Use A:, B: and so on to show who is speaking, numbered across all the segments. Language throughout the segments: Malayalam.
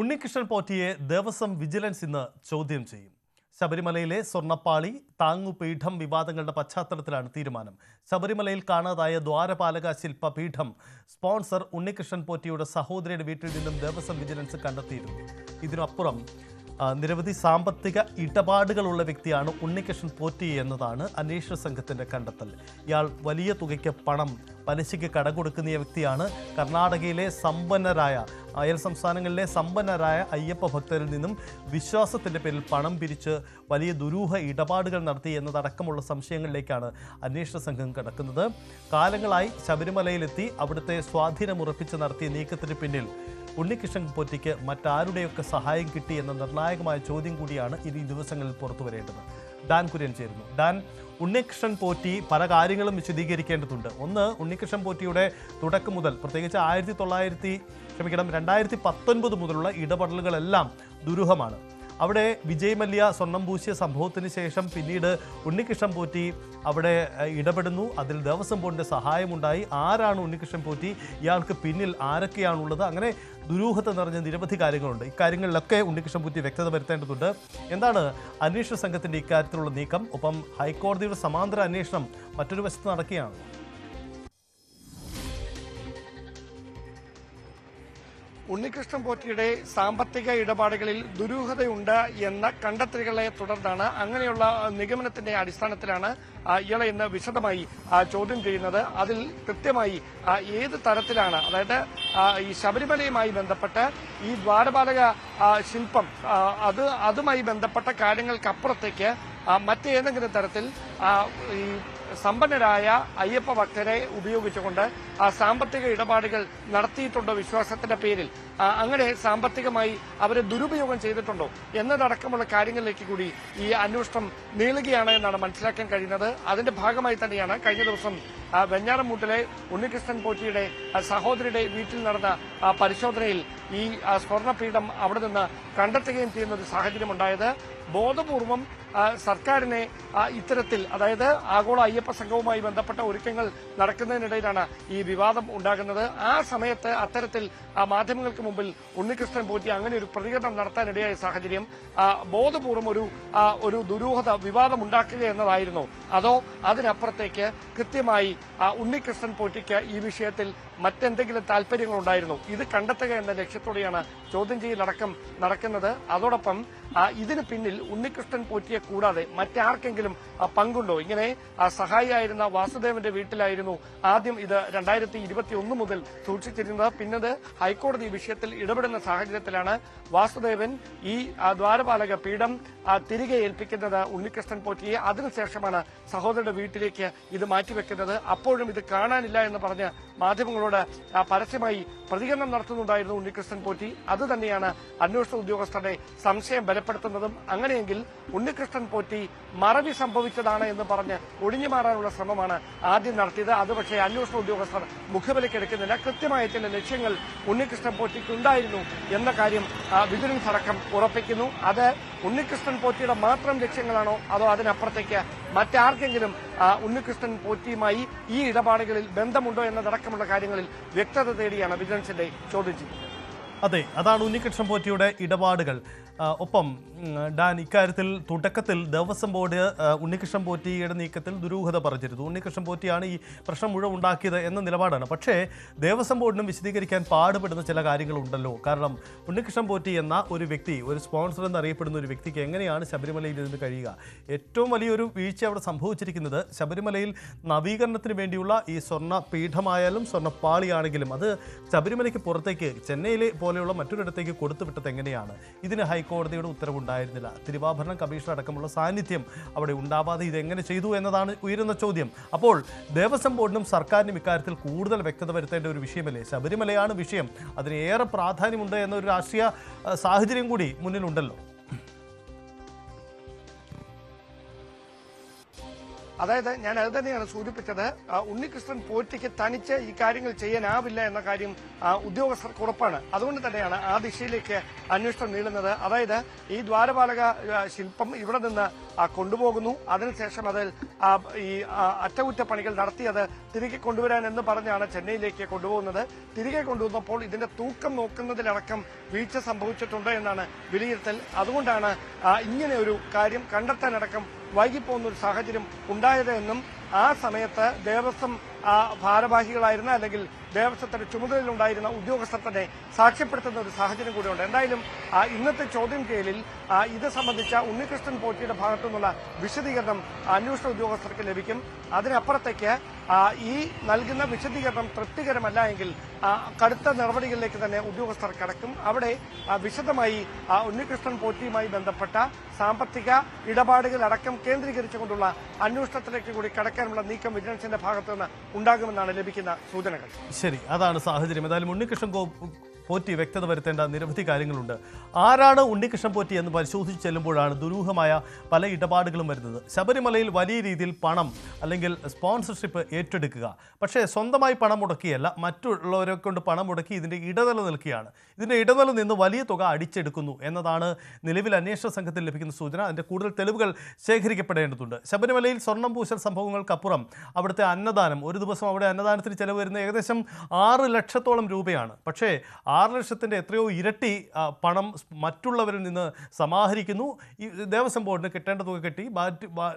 A: ഉണ്ണികൃഷ്ണൻ പോറ്റിയെ ദേവസ്വം വിജിലൻസ് ഇന്ന് ചോദ്യം ചെയ്യും. ശബരിമലയിലെ സ്വർണ്ണപ്പാളി താങ്ങുപീഠം വിവാദങ്ങളുടെ പശ്ചാത്തലത്തിലാണ് തീരുമാനം. ശബരിമലയിൽ കാണാതായ ദ്വാരപാലക ശില്പപീഠം സ്പോൺസർ ഉണ്ണികൃഷ്ണൻ പോറ്റിയുടെ സഹോദരിയുടെ വീട്ടിൽ നിന്നും ദേവസ്വം വിജിലൻസ് കണ്ടെത്തിയിരുന്നു. ഇതിനപ്പുറം നിരവധി സാമ്പത്തിക ഇടപാടുകളുള്ള വ്യക്തിയാണ് ഉണ്ണികൃഷ്ണൻ പോറ്റി എന്നതാണ് അന്വേഷണ സംഘത്തിന്റെ കണ്ടെത്തൽ. ഇയാൾ വലിയ തുകയ്ക്ക് പണം പലിശയ്ക്ക് കടകൊടുക്കുന്ന വ്യക്തിയാണ്. കർണാടകയിലെ അയൽ സംസ്ഥാനങ്ങളിലെ സമ്പന്നരായ അയ്യപ്പ ഭക്തരിൽ നിന്നും വിശ്വാസത്തിൻ്റെ പേരിൽ പണം പിരിച്ച് വലിയ ദുരൂഹ ഇടപാടുകൾ നടത്തി എന്നതടക്കമുള്ള സംശയങ്ങളിലേക്കാണ് അന്വേഷണ സംഘം കടക്കുന്നത്. കാലങ്ങളായി ശബരിമലയിലെത്തി അവിടുത്തെ സ്വാധീനമുറപ്പിച്ച് നടത്തിയ നീക്കത്തിന് പിന്നിൽ ഉണ്ണികൃഷ്ണൻ പോറ്റിക്ക് മറ്റാരുടെയൊക്കെ സഹായം കിട്ടി എന്ന നിർണായകമായ ചോദ്യം കൂടിയാണ് ഇനി ദിവസങ്ങളിൽ പുറത്തു വരേണ്ടത്. ഡാൻ കുര്യൻ ചേരുന്നു. ഡാൻ, ഉണ്ണികൃഷ്ണൻ പോറ്റി പല കാര്യങ്ങളും വിശദീകരിക്കേണ്ടതുണ്ട്. ഒന്ന്, ഉണ്ണികൃഷ്ണൻ പോറ്റിയുടെ തുടക്കം മുതൽ പ്രത്യേകിച്ച് 2019 മുതലുള്ള ഇടപെടലുകളെല്ലാം ദുരൂഹമാണ്. അവിടെ വിജയ് മല്യ സ്വർണം പൂശിയ സംഭവത്തിന് ശേഷം പിന്നീട് ഉണ്ണികൃഷ്ണൻ പോറ്റി അവിടെ ഇടപെടുന്നു. അതിൽ ദേവസ്വം ബോർഡിൻ്റെ സഹായമുണ്ടായി. ആരാണ് ഉണ്ണികൃഷ്ണൻ പോറ്റി? ഇയാൾക്ക് പിന്നിൽ ആരൊക്കെയാണുള്ളത്? അങ്ങനെ ദുരൂഹത നിറഞ്ഞ നിരവധി കാര്യങ്ങളുണ്ട്. ഇക്കാര്യങ്ങളിലൊക്കെ ഉണ്ണികൃഷ്ണൻ പോറ്റി വ്യക്തത വരുത്തേണ്ടതുണ്ട്. എന്താണ് അന്വേഷണ സംഘത്തിൻ്റെ ഇക്കാര്യത്തിലുള്ള നീക്കം? ഒപ്പം ഹൈക്കോടതിയുടെ സമാന്തര അന്വേഷണം മറ്റൊരു വശത്ത് നടക്കുകയാണ്.
B: ഉണ്ണികൃഷ്ണൻ പോറ്റിയുടെ സാമ്പത്തിക ഇടപാടുകളിൽ ദുരൂഹതയുണ്ട് എന്ന കണ്ടെത്തലുകളെ തുടർന്നാണ്, അങ്ങനെയുള്ള നിഗമനത്തിന്റെ അടിസ്ഥാനത്തിലാണ് ഇയാളെ ഇന്ന് വിശദമായി ചോദ്യം ചെയ്യുന്നത്. അതിൽ കൃത്യമായി ഏത് തരത്തിലാണ്, അതായത് ഈ ശബരിമലയുമായി ബന്ധപ്പെട്ട് ഈ ദ്വാരപാലക ശില്പം അതുമായി ബന്ധപ്പെട്ട കാര്യങ്ങൾക്കപ്പുറത്തേക്ക് മറ്റേതെങ്കിലും തരത്തിൽ ഈ സമ്പന്നരായ അയ്യപ്പ ഭക്തരെ ഉപയോഗിച്ചുകൊണ്ട് സാമ്പത്തിക ഇടപാടുകൾ നടത്തിയിട്ടുണ്ടോ വിശ്വാസത്തിന്റെ പേരിൽ, അങ്ങനെ സാമ്പത്തികമായി അവരെ ദുരുപയോഗം ചെയ്തിട്ടുണ്ടോ എന്നതടക്കമുള്ള കാര്യങ്ങളിലേക്ക് കൂടി ഈ അന്വേഷണം നീളുകയാണ് എന്നാണ് മനസ്സിലാക്കാൻ കഴിയുന്നത്. അതിന്റെ ഭാഗമായി തന്നെയാണ് കഴിഞ്ഞ ദിവസം വെഞ്ഞാറമൂട്ടിലെ ഉണ്ണികൃഷ്ണൻ പോറ്റിയുടെ സഹോദരിയുടെ വീട്ടിൽ നടന്ന പരിശോധനയിൽ ഈ സ്വർണ്ണപീഠം അവിടെ നിന്ന് കണ്ടെത്തുകയും ചെയ്യുന്ന ഒരു സാഹചര്യമുണ്ടായത്. ബോധപൂർവം സർക്കാരിനെ ഇത്തരത്തിൽ, അതായത് ആഗോള അയ്യപ്പ സംഘവുമായി ബന്ധപ്പെട്ട ഒരുക്കങ്ങൾ നടക്കുന്നതിനിടയിലാണ് ഈ വിവാദം ഉണ്ടാകുന്നത്. ആ സമയത്ത് അത്തരത്തിൽ മാധ്യമങ്ങൾക്ക് മുമ്പിൽ ഉണ്ണികൃഷ്ണൻ പോറ്റി അങ്ങനെ ഒരു പ്രതികരണം നടത്താനിടയായ സാഹചര്യം ബോധപൂർവം ഒരു ദുരൂഹത വിവാദം ഉണ്ടാക്കുക എന്നതായിരുന്നു, അതോ അതിനപ്പുറത്തേക്ക് കൃത്യമായി ഉണ്ണികൃഷ്ണൻ പോറ്റിക്ക് ഈ വിഷയത്തിൽ മറ്റെന്തെങ്കിലും താല്പര്യങ്ങളുണ്ടായിരുന്നു? ഇത് കണ്ടെത്തുക എന്ന ലക്ഷ്യത്തോടെയാണ് ചോദ്യം ചെയ്യലടക്കം നടക്കുന്നത്. അതോടൊപ്പം ഇതിന് പിന്നിൽ ഉണ്ണികൃഷ്ണൻ പോറ്റിയെ കൂടാതെ മറ്റാർക്കെങ്കിലും പങ്കുണ്ടോ? ഇങ്ങനെ സഹായിയായിരുന്ന വാസുദേവന്റെ വീട്ടിലായിരുന്നു ആദ്യം ഇത് 2021 മുതൽ സൂക്ഷിച്ചിരുന്നത്. പിന്നത് ഹൈക്കോടതി വിഷയത്തിൽ ഇടപെടുന്ന സാഹചര്യത്തിലാണ് വാസുദേവൻ ഈ ദ്വാരപാലക പീഠം തിരികെ ഏൽപ്പിക്കുന്നത് ഉണ്ണികൃഷ്ണൻ പോറ്റിയെ. അതിനുശേഷമാണ് സഹോദരന്റെ വീട്ടിലേക്ക് ഇത് മാറ്റിവെക്കുന്നത്. അപ്പോഴും ഇത് കാണാനില്ല എന്ന് പറഞ്ഞ് മാധ്യമങ്ങളോട് പരസ്യമായി പ്രതികരണം നടത്തുന്നുണ്ടായിരുന്നു ഉണ്ണികൃഷ്ണൻ പോറ്റി. അതുതന്നെയാണ് അന്വേഷണ ഉദ്യോഗസ്ഥരുടെ സംശയം ബലപ്പെടുത്തുന്നതും. അങ്ങനെയെങ്കിൽ ഉണ്ണികൃഷ്ണൻ പോറ്റി മറവി സംഭവിച്ചതാണ് എന്ന് പറഞ്ഞ് ഒഴിഞ്ഞു മാറാനുള്ള ശ്രമമാണ് ആദ്യം നടത്തിയത്. അത് പക്ഷേ അന്വേഷണ ഉദ്യോഗസ്ഥർ മുഖവിലക്കെടുക്കുന്നില്ല. കൃത്യമായ ചില ലക്ഷ്യങ്ങൾ ഉണ്ണികൃഷ്ണൻ പോറ്റിക്കുണ്ടായിരുന്നു എന്ന കാര്യം വിജിലൻസ് അടക്കം ഉറപ്പിക്കുന്നു. അത് ഉണ്ണികൃഷ്ണൻ പോറ്റിയുടെ മാത്രം ലക്ഷ്യങ്ങളാണോ, അതോ അതിനപ്പുറത്തേക്ക് മറ്റാർക്കെങ്കിലും ഉണ്ണികൃഷ്ണൻ പോറ്റിയുമായി ഈ ഇടപാടുകളിൽ ബന്ധമുണ്ടോ എന്നതടക്കമുള്ള കാര്യങ്ങളിൽ വ്യക്തത തേടിയാണ് വിജിലൻസിന്റെ ചോദ്യം ചെയ്യുന്നത്.
A: അതെ, അതാണ് ഉണ്ണികൃഷ്ണൻ പോറ്റിയുടെ ഇടപാടുകൾ. ഒപ്പം ഡാൻ, ഇക്കാര്യത്തിൽ തുടക്കത്തിൽ ദേവസ്വം ബോർഡ് ഉണ്ണികൃഷ്ണൻ പോറ്റിയുടെ നീക്കത്തിൽ ദുരൂഹത പറഞ്ഞിരുന്നു. ഉണ്ണികൃഷ്ണൻ പോറ്റിയാണ് ഈ പ്രശ്നം മുഴുവൻ ഉണ്ടാക്കിയത് എന്ന നിലപാടാണ്. പക്ഷേ ദേവസ്വം ബോർഡിനും വിശദീകരിക്കാൻ പാടുപെടുന്ന ചില കാര്യങ്ങളുണ്ടല്ലോ. കാരണം ഉണ്ണികൃഷ്ണൻ പോറ്റി എന്ന ഒരു വ്യക്തി, ഒരു സ്പോൺസർ എന്നറിയപ്പെടുന്ന ഒരു വ്യക്തിക്ക് എങ്ങനെയാണ് ശബരിമലയിൽ ഇരുന്ന് കഴിയുക? ഏറ്റവും വലിയൊരു വീഴ്ച അവിടെ സംഭവിച്ചിരിക്കുന്നത് ശബരിമലയിൽ നവീകരണത്തിന് വേണ്ടിയുള്ള ഈ സ്വർണ്ണ പീഠമായാലും സ്വർണ്ണപ്പാളിയാണെങ്കിലും അത് ശബരിമലയ്ക്ക് പുറത്തേക്ക് ചെന്നൈയിലെ പോലെയുള്ള മറ്റൊരിടത്തേക്ക് കൊടുത്തുവിട്ടത് എങ്ങനെയാണ്? ഇതിന് ഹൈക്കോടതിയുടെ ഉത്തരവുണ്ടായിരുന്നില്ല. തിരുവാഭരണം കമ്മീഷണർ അടക്കമുള്ള സാന്നിധ്യം അവിടെ ഉണ്ടാവാതെ ഇതെങ്ങനെ ചെയ്തു എന്നതാണ് ഉയരുന്ന ചോദ്യം. അപ്പോൾ ദേവസ്വം ബോർഡിനും സർക്കാരിനും ഇക്കാര്യത്തിൽ കൂടുതൽ വ്യക്തത വരുത്തേണ്ട ഒരു വിഷയമല്ലേ? ശബരിമലയാണ് വിഷയം, അതിന് ഏറെ പ്രാധാന്യമുണ്ട് എന്നൊരു രാഷ്ട്രീയ സാഹചര്യം കൂടി മുന്നിലുണ്ടല്ലോ.
B: അതായത് ഞാൻ അത് തന്നെയാണ് സൂചിപ്പിച്ചത്. ഉണ്ണികൃഷ്ണൻ പോറ്റിക്ക് തനിച്ച് ഈ കാര്യങ്ങൾ ചെയ്യാനാവില്ല എന്ന കാര്യം ഉദ്യോഗസ്ഥർക്ക് ഉറപ്പാണ്. അതുകൊണ്ട് തന്നെയാണ് ആ ദിശയിലേക്ക് അന്വേഷണം നീളുന്നത്. അതായത് ഈ ദ്വാരപാലക ശില്പം ഇവിടെ നിന്ന് കൊണ്ടുപോകുന്നു, അതിനുശേഷം അതിൽ ഈ അറ്റകുറ്റപ്പണികൾ നടത്തി അത് തിരികെ കൊണ്ടുവരാൻ എന്ന് പറഞ്ഞാണ് ചെന്നൈയിലേക്ക് കൊണ്ടുപോകുന്നത്. തിരികെ കൊണ്ടുവന്നപ്പോൾ ഇതിന്റെ തൂക്കം നോക്കുന്നതിലടക്കം വീഴ്ച സംഭവിച്ചിട്ടുണ്ട് എന്നാണ് വിലയിരുത്തൽ. അതുകൊണ്ടാണ് ഇങ്ങനെ ഒരു കാര്യം കണ്ടെത്താനടക്കം വൈകിപ്പോകുന്ന ഒരു സാഹചര്യം ഉണ്ടായത് എന്നും ആ സമയത്ത് ദേവസ്വം ഭാരവാഹികളായിരുന്ന അല്ലെങ്കിൽ ദേവസ്വത്തിന്റെ ചുമതലയിലുണ്ടായിരുന്ന ഉദ്യോഗസ്ഥർ തന്നെ സാക്ഷ്യപ്പെടുത്തുന്ന ഒരു സാഹചര്യം കൂടിയുണ്ട്. എന്തായാലും ഇന്നത്തെ ചോദ്യം ചെയ്യലിൽ ഇത് സംബന്ധിച്ച ഉണ്ണികൃഷ്ണൻ പോറ്റിയുടെ ഭാഗത്തു നിന്നുള്ള വിശദീകരണം അന്വേഷണ ഉദ്യോഗസ്ഥർക്ക് ലഭിക്കും. അതിനപ്പുറത്തേക്ക് ഈ നൽകുന്ന വിശദീകരണം തൃപ്തികരമല്ല എങ്കിൽ കടുത്ത നടപടികളിലേക്ക് തന്നെ ഉദ്യോഗസ്ഥർ കടക്കും. അവിടെ വിശദമായി ഉണ്ണികൃഷ്ണൻ പോറ്റിയുമായി ബന്ധപ്പെട്ട സാമ്പത്തിക ഇടപാടുകൾ അടക്കം കേന്ദ്രീകരിച്ചുകൊണ്ടുള്ള അന്വേഷണത്തിലേക്ക് കൂടി കടക്കാനുള്ള നീക്കം വിജിലൻസിന്റെ ഭാഗത്തുനിന്ന് ഉണ്ടാകുമെന്നാണ് ലഭിക്കുന്ന സൂചനകൾ.
A: ശരി, അതാണ് സാഹചര്യം. ഏതായാലും ഉണ്ണികൃഷ്ണൻ പോറ്റി വ്യക്തത വരുത്തേണ്ട നിരവധി കാര്യങ്ങളുണ്ട്. ആരാണ് ഉണ്ണികൃഷ്ണൻ പോറ്റി എന്ന് പരിശോധിച്ച് ചെല്ലുമ്പോഴാണ് ദുരൂഹമായ പല ഇടപാടുകളും വരുന്നത്. ശബരിമലയിൽ വലിയ രീതിയിൽ പണം അല്ലെങ്കിൽ സ്പോൺസർഷിപ്പ് ഏറ്റെടുക്കുക, പക്ഷേ സ്വന്തമായി പണം മുടക്കിയല്ല, മറ്റുള്ളവരെ കൊണ്ട് പണം മുടക്കി ഇതിൻ്റെ ഇടനില നിൽക്കുകയാണ്. ഇതിൻ്റെ ഇടനില നിന്ന് വലിയ തുക അടിച്ചെടുക്കുന്നു എന്നതാണ് നിലവിൽ അന്വേഷണ സംഘത്തിൽ ലഭിക്കുന്ന സൂചന. അതിൻ്റെ കൂടുതൽ തെളിവുകൾ ശേഖരിക്കപ്പെടേണ്ടതുണ്ട്. ശബരിമലയിൽ സ്വർണം പൂശൽ സംഭവങ്ങൾക്കപ്പുറം അവിടുത്തെ അന്നദാനം, ഒരു ദിവസം അവിടെ അന്നദാനത്തിന് ചെലവ് വരുന്ന ഏകദേശം 6 ലക്ഷത്തോളം രൂപയാണ്. പക്ഷേ 6 ലക്ഷത്തിൻ്റെ എത്രയോ ഇരട്ടി പണം മറ്റുള്ളവരിൽ നിന്ന് സമാഹരിക്കുന്നു. ഈ ദേവസ്വം ബോർഡിന് കിട്ടേണ്ട തുക കിട്ടി,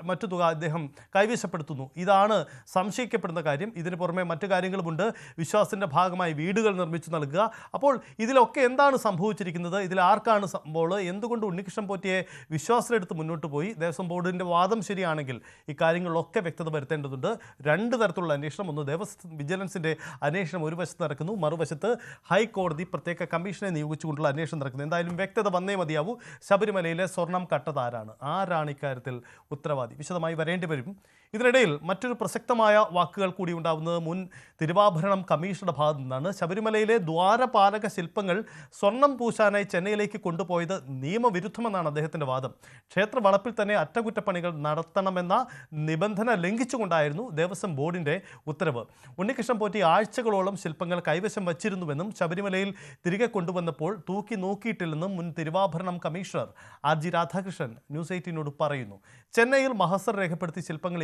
A: മറ്റു തുക അദ്ദേഹം കൈവശപ്പെടുത്തുന്നു. ഇതാണ് സംശയിക്കപ്പെടുന്ന കാര്യം. ഇതിന് പുറമെ മറ്റു കാര്യങ്ങളുമുണ്ട്. വിശ്വാസത്തിൻ്റെ ഭാഗമായി വീടുകൾ നിർമ്മിച്ചു നൽകുക. അപ്പോൾ ഇതിലൊക്കെ എന്താണ് സംഭവിച്ചിരിക്കുന്നത്? ഇതിൽ ആർക്കാണ് സംഭവം? എന്തുകൊണ്ട് ഉണ്ണികൃഷ്ണൻ പോറ്റിയെ വിശ്വാസത്തിലെടുത്ത് മുന്നോട്ട് പോയി? ദേവസ്വം ബോർഡിൻ്റെ വാദം ശരിയാണെങ്കിൽ ഇക്കാര്യങ്ങളിലൊക്കെ വ്യക്തത വരുത്തേണ്ടതുണ്ട്. 2 തരത്തിലുള്ള അന്വേഷണം. ഒന്ന്, ദേവസ്വം വിജിലൻസിൻ്റെ അന്വേഷണം ഒരു വശത്ത് നടക്കുന്നു, മറുവശത്ത് ഹൈക്കോടതി പ്രത്യേക കമ്മീഷനെ നിയോഗിച്ചുകൊണ്ടുള്ള അന്വേഷണം നടക്കുന്നത്. എന്തായാലും വ്യക്തത വന്നേ മതിയാവൂ. ശബരിമലയിലെ സ്വർണം കട്ടത് ആരാണ് ഇക്കാര്യത്തിൽ ഉത്തരവാദി? വിശദമായി വരേണ്ടി വരും. ഇതിനിടയിൽ മറ്റൊരു പ്രസക്തമായ വാക്കുകൾ കൂടി ഉണ്ടാവുന്നത് മുൻ തിരുവാഭരണം കമ്മീഷണറുടെ ഭാഗത്തു നിന്നാണ്. ശബരിമലയിലെ ദ്വാരപാലക ശില്പങ്ങൾ സ്വർണം പൂശാനായി ചെന്നൈയിലേക്ക് കൊണ്ടുപോയത് നിയമവിരുദ്ധമെന്നാണ് അദ്ദേഹത്തിൻ്റെ വാദം. ക്ഷേത്ര വളപ്പിൽ തന്നെ അറ്റകുറ്റപ്പണികൾ നടത്തണമെന്ന നിബന്ധന ലംഘിച്ചുകൊണ്ടായിരുന്നു ദേവസ്വം ബോർഡിൻ്റെ ഉത്തരവ്. ഉണ്ണികൃഷ്ണൻ പോറ്റി ആഴ്ചകളോളം ശില്പങ്ങൾ കൈവശം വച്ചിരുന്നുവെന്നും ശബരിമലയിൽ തിരികെ കൊണ്ടുവന്നപ്പോൾ തൂക്കി നോക്കിയിട്ടില്ലെന്നും മുൻ തിരുവാഭരണം കമ്മീഷണർ RG രാധാകൃഷ്ണൻ ന്യൂസ് 18നോട് പറയുന്നു. ചെന്നൈയിൽ മഹസർ രേഖപ്പെടുത്തി ശില്പങ്ങൾ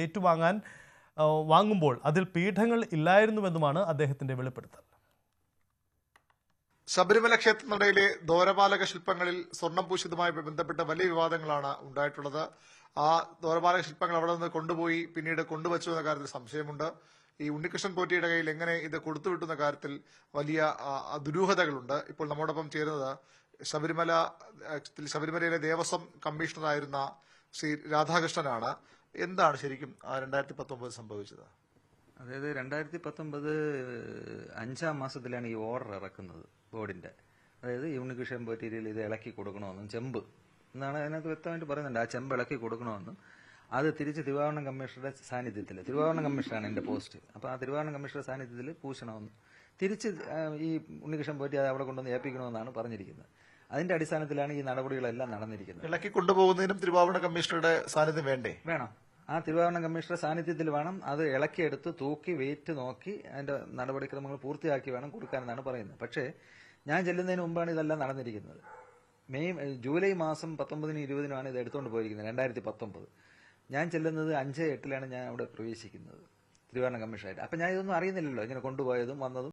A: വാങ്ങുമ്പോൾ അതിൽ പീഠങ്ങൾ ഇല്ലായിരുന്നുവെന്നുമാണ് അദ്ദേഹത്തിന്റെ വെളിപ്പെടുത്തൽ.
C: ശബരിമല ക്ഷേത്രനടയിലെ ദ്വാരപാലക ശില്പങ്ങളിൽ സ്വർണം പൂശിയതുമായി ബന്ധപ്പെട്ട വലിയ വിവാദങ്ങളാണ് ഉണ്ടായിട്ടുള്ളത്. ആ ദ്വാരപാലക ശില്പങ്ങൾ അവിടെ നിന്ന് കൊണ്ടുപോയി പിന്നീട് കൊണ്ടുവച്ചു എന്ന കാര്യത്തിൽ സംശയമുണ്ട്. ഈ ഉണ്ണികൃഷ്ണൻ പോറ്റിയുടെ കയ്യിൽ എങ്ങനെ ഇത് കൊടുത്തുവിട്ടുന്ന കാര്യത്തിൽ വലിയ ദുരൂഹതകളുണ്ട്. ഇപ്പോൾ നമ്മോടൊപ്പം ചേരുന്നത് ശബരിമലയിലെ ദേവസ്വം കമ്മീഷണറായിരുന്ന ശ്രീ രാധാകൃഷ്ണനാണ്. എന്താണ് ശരിക്കും 2019 സംഭവിച്ചത്?
D: അതായത് 2019 5-ാം മാസത്തിലാണ് ഈ ഓർഡർ ഇറക്കുന്നത് ബോർഡിന്റെ. അതായത് ഈ ഉണ്ണികൃഷ്ണൻ പോറ്റിയിൽ ഇത് ഇളക്കി കൊടുക്കണമെന്നും ചെമ്പ് എന്നാണ് അതിനകത്ത് വ്യക്തമായിട്ട് പറയുന്നുണ്ട്. ആ ചെമ്പ് ഇളക്കി കൊടുക്കണമെന്നും അത് തിരിച്ച് തിരുവാഭരണം കമ്മീഷണറുടെ സാന്നിധ്യത്തിൽ, തിരുവാഭരണം കമ്മീഷണറാണ് എൻ്റെ പോസ്റ്റ്, അപ്പോൾ ആ തിരുവാഭരണം കമ്മീഷണറുടെ സാന്നിധ്യത്തിൽ പൂശണമെന്നും തിരിച്ച് ഈ ഉണ്ണികൃഷ്ണൻ പോറ്റി അത് അവിടെ കൊണ്ടുവന്ന് ഏൽപ്പിക്കണമെന്നാണ് പറഞ്ഞിരിക്കുന്നത്. അതിന്റെ അടിസ്ഥാനത്തിലാണ് ഈ നടപടികളെല്ലാം നടന്നിരിക്കുന്നത്.
C: ഇളക്കി കൊണ്ടുപോകുന്നതിനും തിരുവാഭരണ കമ്മീഷണറുടെ സാന്നിധ്യം വേണം.
D: ആ തിരുവാഭരണ കമ്മീഷണറുടെ സാന്നിധ്യത്തിൽ വേണം അത് ഇളക്കിയെടുത്ത് തൂക്കി വെയിറ്റ് നോക്കി അതിന്റെ നടപടിക്രമങ്ങൾ പൂർത്തിയാക്കി വേണം കൊടുക്കാനെന്നാണ് പറയുന്നത്. പക്ഷേ ഞാൻ ചെല്ലുന്നതിന് മുമ്പാണ് ഇതെല്ലാം നടന്നിരിക്കുന്നത്. ജൂലൈ മാസം 19-നും 20-നുമാണ് ഇത് എടുത്തുകൊണ്ട് പോയിരിക്കുന്നത് 2019. ഞാൻ ചെല്ലുന്നത് 5-8-ലാണ് ഞാൻ അവിടെ പ്രവേശിക്കുന്നത് തിരുവാഭരണ കമ്മീഷണറായിട്ട്. അപ്പം ഞാൻ ഇതൊന്നും അറിയുന്നില്ലല്ലോ, ഇങ്ങനെ കൊണ്ടുപോയതും വന്നതും.